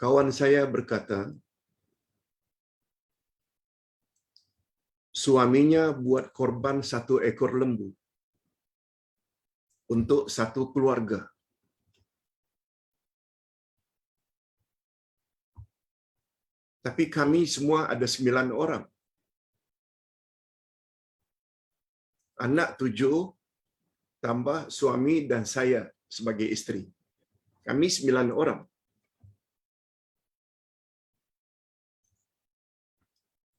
Kawan saya berkata, suaminya buat korban 1 ekor lembu untuk satu keluarga. Tapi kami semua ada 9 orang. Anak 7 tambah suami dan saya sebagai isteri. Kami 9 orang.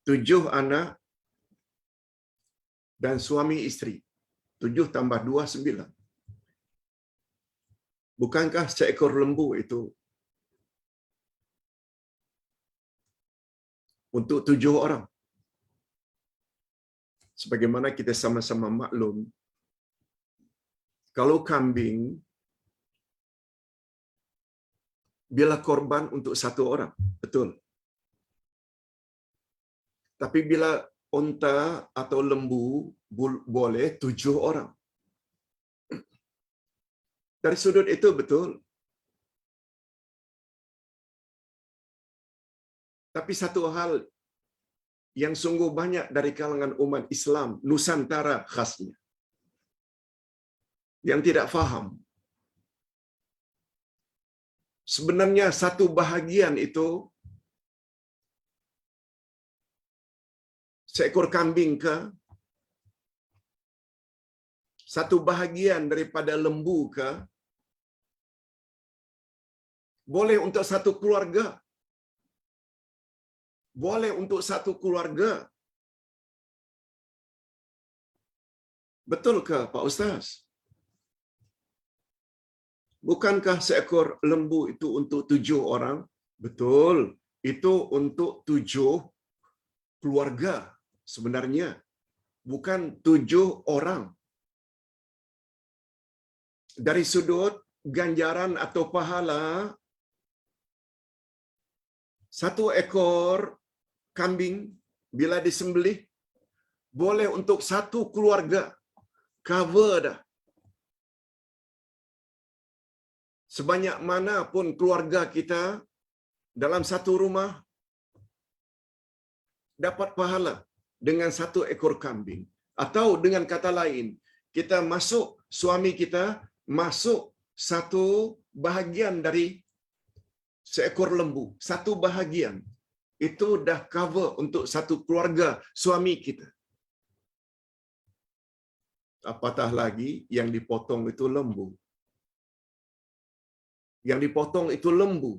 7 anak dan suami isteri. 7 tambah 2, 9. Bukankah seekor lembu itu untuk 7 orang? Sebagaimana kita sama-sama maklum, kalau kambing, bila korban untuk 1 orang, betul. Tapi bila unta atau lembu boleh 7 orang. Dari sudut itu betul. Tapi satu hal yang sungguh banyak dari kalangan umat Islam Nusantara khasnya yang tidak faham. Sebenarnya satu bahagian itu seekor kambing ke, satu bahagian daripada lembu ke, boleh untuk satu keluarga. Boleh untuk satu keluarga. Betul ke Pak Ustaz? Bukankah seekor lembu itu untuk 7 orang? Betul. Itu untuk 7 keluarga sebenarnya. Bukan 7 orang. Dari sudut ganjaran atau pahala, 1 ekor kambing bila disembelih boleh untuk 1 keluarga. Cover dah. Sebanyak mana pun keluarga kita dalam satu rumah dapat pahala dengan 1 ekor kambing. Atau dengan kata lain, kita masuk, suami kita masuk 1 bahagian dari seekor lembu. 1 bahagian. Itu dah cover untuk 1 keluarga suami kita. Apatah lagi yang dipotong itu lembu. Yang dipotong itu lembu.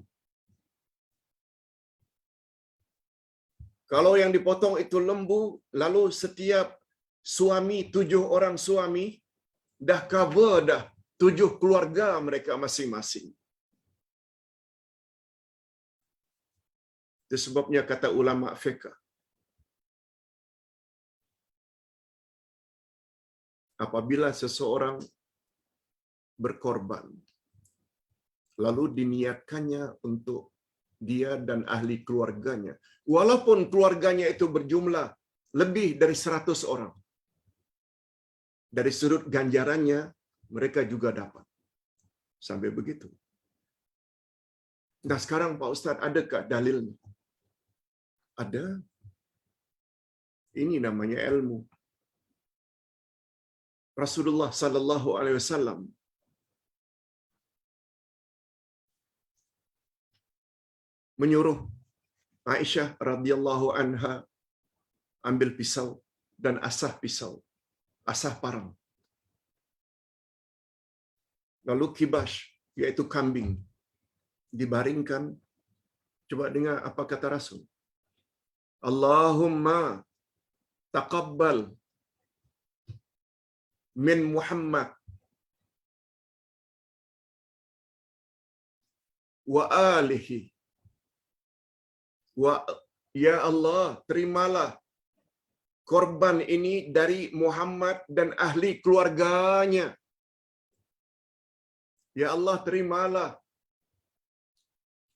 Kalau yang dipotong itu lembu, lalu setiap suami, 7 orang suami, dah cover dah 7 keluarga mereka masing-masing. Itu sebabnya kata ulama fiqh, apabila seseorang berkorban, lalu diniatkannya untuk dia dan ahli keluarganya, walaupun keluarganya itu berjumlah lebih dari 100 orang, dari sudut ganjarannya mereka juga dapat. Sampai begitu. Nah sekarang Pak Ustaz, adakah dalilnya? Ada. Ini namanya ilmu. Rasulullah sallallahu alaihi wasallam menyuruh Aisyah radhiyallahu anha ambil pisau dan asah pisau, asah parang. Lalu kibash, yaitu kambing, dibaringkan. Coba dengar apa kata Rasul. Allahumma taqabbal min Muhammad wa alihi. Ya Allah, terimalah korban ini dari Muhammad dan ahli keluarganya. Ya Allah, terimalah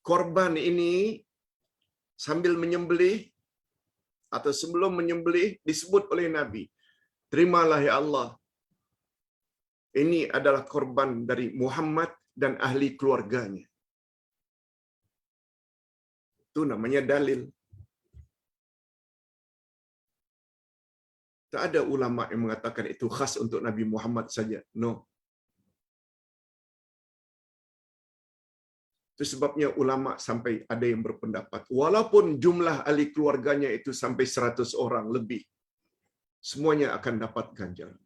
korban ini sambil menyembelih atau sebelum menyembelih disebut oleh Nabi. Terimalah ya Allah. Ini adalah korban dari Muhammad dan ahli keluarganya. Itu namanya dalil. Tak ada ulama yang mengatakan itu khas untuk Nabi Muhammad saja. No. Itu sebabnya ulama sampai ada yang berpendapat, walaupun jumlah ahli keluarganya itu sampai 100 orang lebih, semuanya akan dapat ganjaran.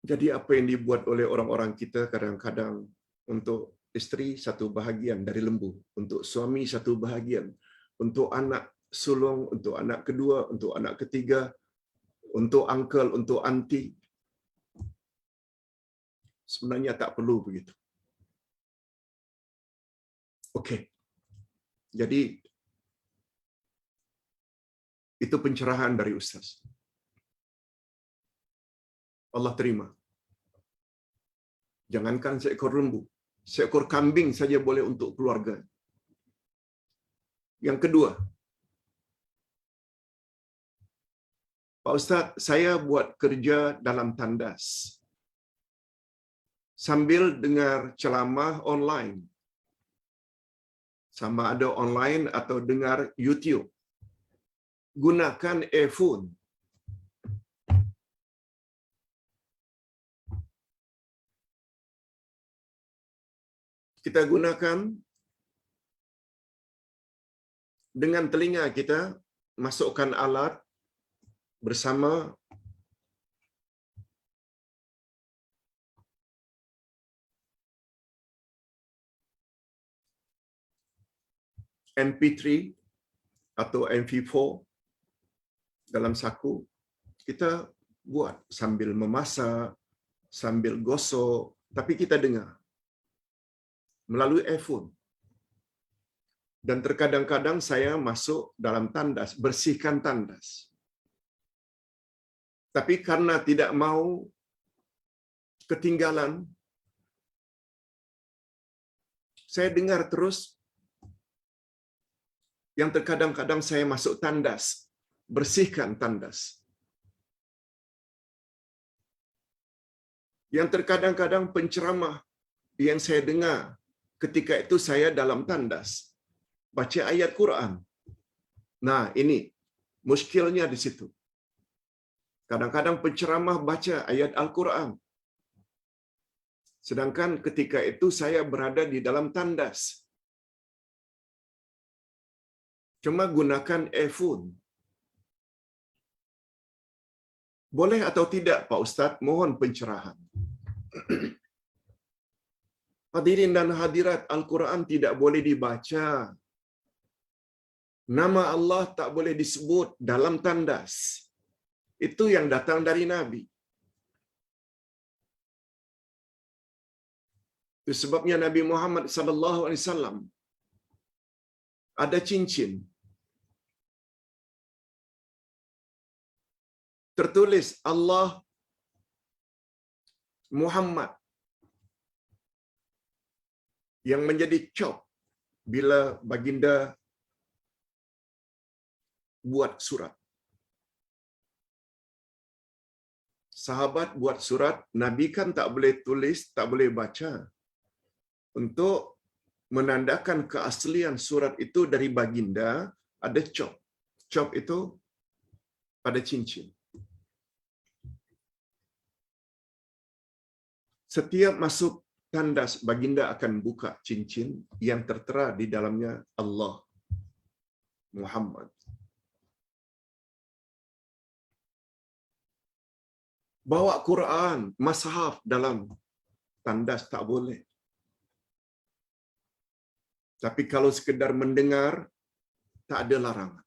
Jadi apa yang dibuat oleh orang-orang kita kadang-kadang untuk isteri satu bahagian dari lembu, untuk suami satu bahagian, untuk anak sulung, untuk anak kedua, untuk anak ketiga, untuk uncle, untuk auntie. Sebenarnya tak perlu begitu. Okey. Jadi itu pencerahan dari Ustaz. Allah terima. Jangankan seekor lembu, seekor kambing saja boleh untuk keluarga. Yang kedua, Pak Ustaz, saya buat kerja dalam tandas sambil dengar ceramah online. Sama ada online atau dengar YouTube. Gunakan earphone. Kita gunakan dengan telinga kita, masukkan alat bersama MP3 atau MP4 dalam saku. Kita buat sambil memasak, sambil gosok, tapi kita dengar melalui earphone. Dan terkadang-kadang saya masuk dalam tandas, bersihkan tandas. Tapi karena tidak mau ketinggalan, saya dengar terus. Yang terkadang-kadang saya masuk tandas, bersihkan tandas. Yang terkadang-kadang penceramah yang saya dengar ketika itu saya dalam tandas, baca ayat Quran. Nah, ini muskilnya di situ. Kadang-kadang penceramah baca ayat Al-Quran. Sedangkan ketika itu saya berada di dalam tandas. Cuma gunakan earphone. Boleh atau tidak, Pak Ustaz? Mohon pencerahan. Hadirin dan hadirat, Al-Quran tidak boleh dibaca. Nama Allah tak boleh disebut dalam tandas. Itu yang datang dari Nabi. Itu sebabnya Nabi Muhammad SAW ada cincin tertulis Allah Muhammad yang menjadi cop bila baginda buat surat. Sahabat buat surat, Nabi kan tak boleh tulis, tak boleh baca. Untuk menandakan keaslian surat itu dari baginda, ada cop. Cop itu pada cincin. Setiap masuk tandas, baginda akan buka cincin yang tertera di dalamnya Allah Muhammad. Bawa Quran, mushaf dalam tandas tak boleh. Tapi kalau sekedar mendengar, tak ada larangan.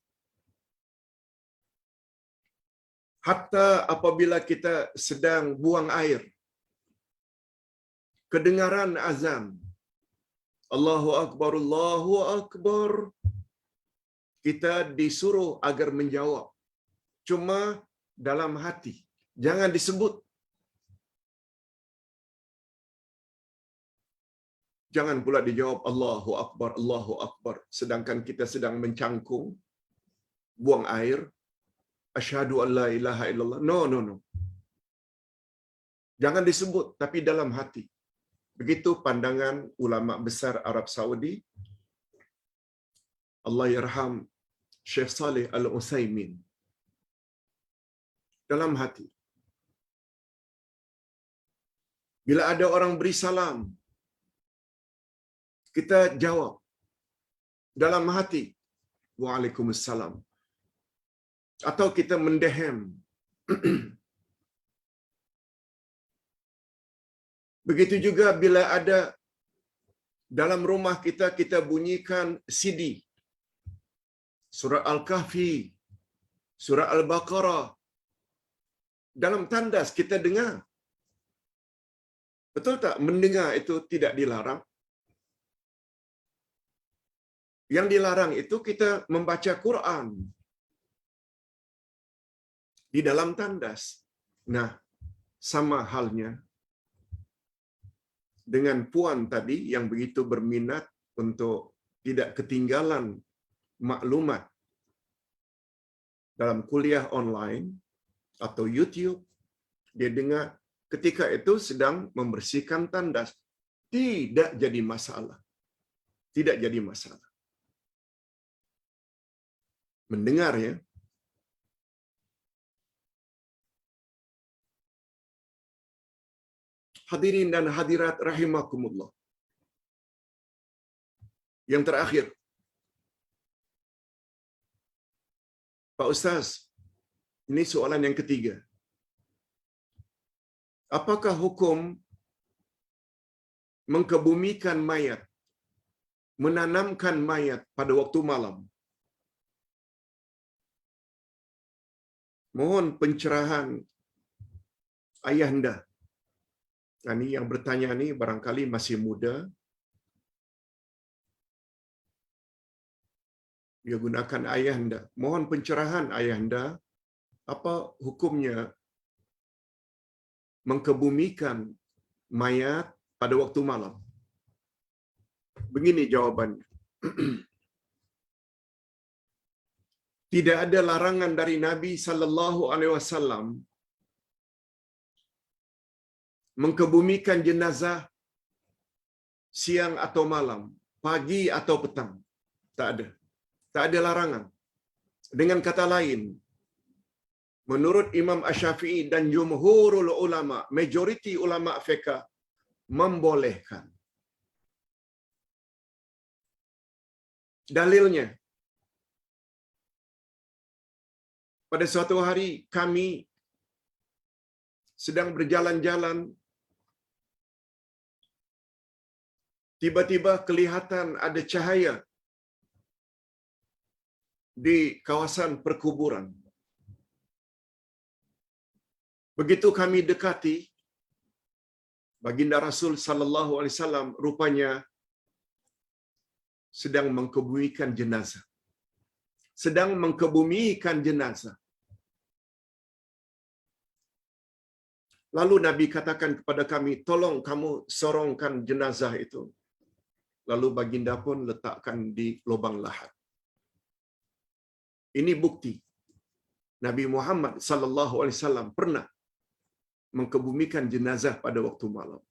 Hatta apabila kita sedang buang air, kedengaran azan, Allahu Akbar, Allahu Akbar, kita disuruh agar menjawab. Cuma dalam hati. Jangan disebut. Jangan pula dijawab Allahu Akbar, Allahu Akbar. Sedangkan kita sedang mencangkung, buang air. Asyhadu an la ilaha illallah. No, no, no. Jangan disebut, tapi dalam hati. Begitu pandangan ulama besar Arab Saudi, Allah yarham Syekh Saleh Al-Utsaimin, dalam hati, bila ada orang beri salam, kita jawab dalam hati, Waalaikumsalam. Atau kita mendehem. Begitu juga bila ada dalam rumah kita, kita bunyikan CD. Surah Al-Kahfi, Surah Al-Baqarah. Dalam tandas kita dengar. Betul tak? Mendengar itu tidak dilarang. Yang dilarang itu kita membaca Quran di dalam tandas. Nah, sama halnya dengan puan tadi yang begitu berminat untuk tidak ketinggalan maklumat dalam kuliah online atau YouTube, dia dengar ketika itu sedang membersihkan tandas. Tidak jadi masalah. Tidak jadi masalah. Mendengar ya. Hadirin dan hadirat rahimakumullah. Yang terakhir, Pak Ustaz, ini soalan yang ketiga. Apakah hukum mengkebumikan mayat, menanamkan mayat pada waktu malam? Mohon pencerahan ayahanda. Ini yang bertanya ni barangkali masih muda. Dia gunakan ayahanda. Mohon pencerahan ayahanda, apa hukumnya mengkebumikan mayat pada waktu malam? Begini jawabannya. Tidak ada larangan dari Nabi sallallahu alaihi wasallam mengkebumikan jenazah siang atau malam, pagi atau petang. Tak ada. Tak ada larangan. Dengan kata lain, menurut Imam Asy-Syafi'i dan jumhurul ulama, majoriti ulama fiqh membolehkan. Dalilnya, pada suatu hari kami sedang berjalan-jalan, tiba-tiba kelihatan ada cahaya di kawasan perkuburan. Begitu kami dekati, baginda Rasul sallallahu alaihi wasallam rupanya sedang mengkebumikan jenazah. Sedang mengkebumikan jenazah. Lalu Nabi katakan kepada kami, tolong kamu sorongkan jenazah itu. Lalu baginda pun letakkan di lubang lahat. Ini bukti Nabi Muhammad sallallahu alaihi wasallam pernah mengkebumikan jenazah pada waktu malam.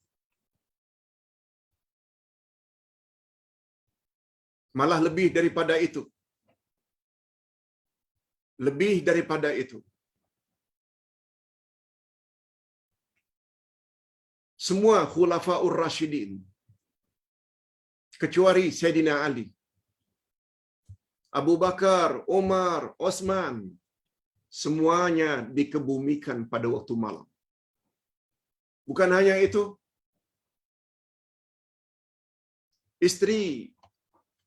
Malah lebih daripada itu. Lebih daripada itu. Semua khulafaur rasyidin kecuali Sayyidina Ali, Abu Bakar, Umar, Osman, semuanya dikebumikan pada waktu malam. Bukan hanya itu, istri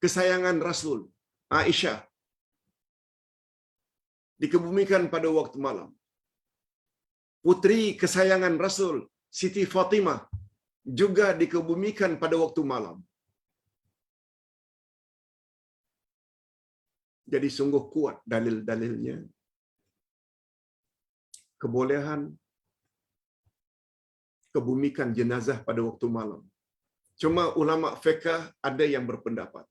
kesayangan Rasul, Aisyah, dikebumikan pada waktu malam. Putri kesayangan Rasul, Siti Fatimah, juga dikebumikan pada waktu malam. Jadi sungguh kuat dalil-dalilnya. Kebolehan kebumikan jenazah pada waktu malam. Cuma ulama fiqh ada yang berpendapat,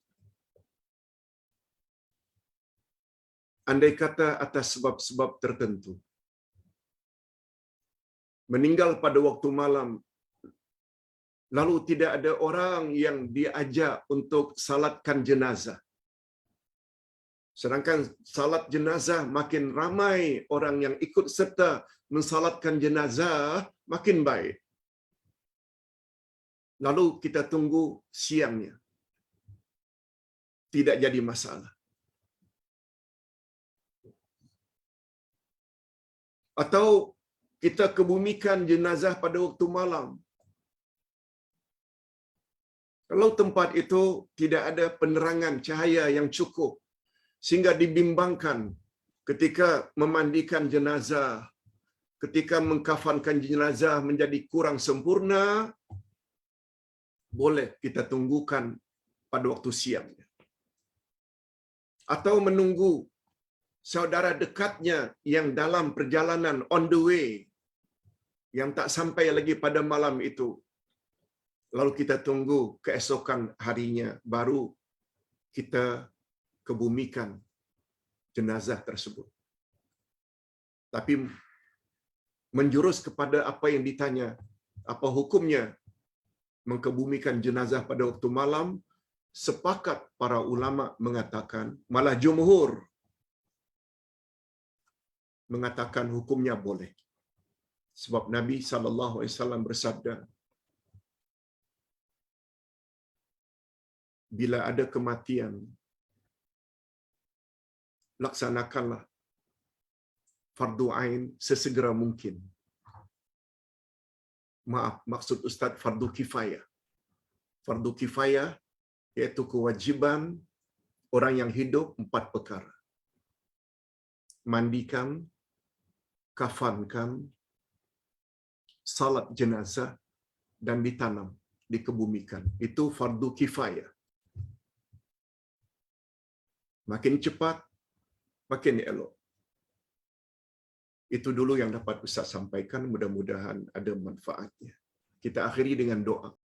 andai kata atas sebab-sebab tertentu, meninggal pada waktu malam, lalu tidak ada orang yang diajak untuk salatkan jenazah, Sedangkan salat jenazah makin ramai orang yang ikut serta mensalatkan jenazah, makin baik. Lalu kita tunggu siangnya. Tidak jadi masalah. Atau kita kebumikan jenazah pada waktu malam. Kalau tempat itu tidak ada penerangan cahaya yang cukup, sehingga dibimbangkan ketika memandikan jenazah, ketika mengkafankan jenazah menjadi kurang sempurna, boleh kita tunggukan pada waktu siang. Atau menunggu saudara dekatnya yang dalam perjalanan on the way, yang tak sampai lagi pada malam itu. Lalu kita tunggu keesokan harinya, baru kita kebumikan jenazah tersebut. Tapi menjurus kepada apa yang ditanya, apa hukumnya mengkebumikan jenazah pada waktu malam, sepakat para ulama mengatakan, malah jumhur mengatakan hukumnya boleh. Sebab Nabi SAW bersabda, bila ada kematian, laksanakanlah fardu ain sesegera mungkin. Maaf, maksud Ustaz fardu kifayah. Fardu kifayah iaitu kewajiban orang yang hidup 4 perkara. Mandikan, kafankan, salat jenazah, dan ditanam, dikebumikan. Itu fardu kifayah. Makin cepat, makin elok. Itu dulu yang dapat Ustaz sampaikan, mudah-mudahan ada manfaatnya. Kita akhiri dengan doa.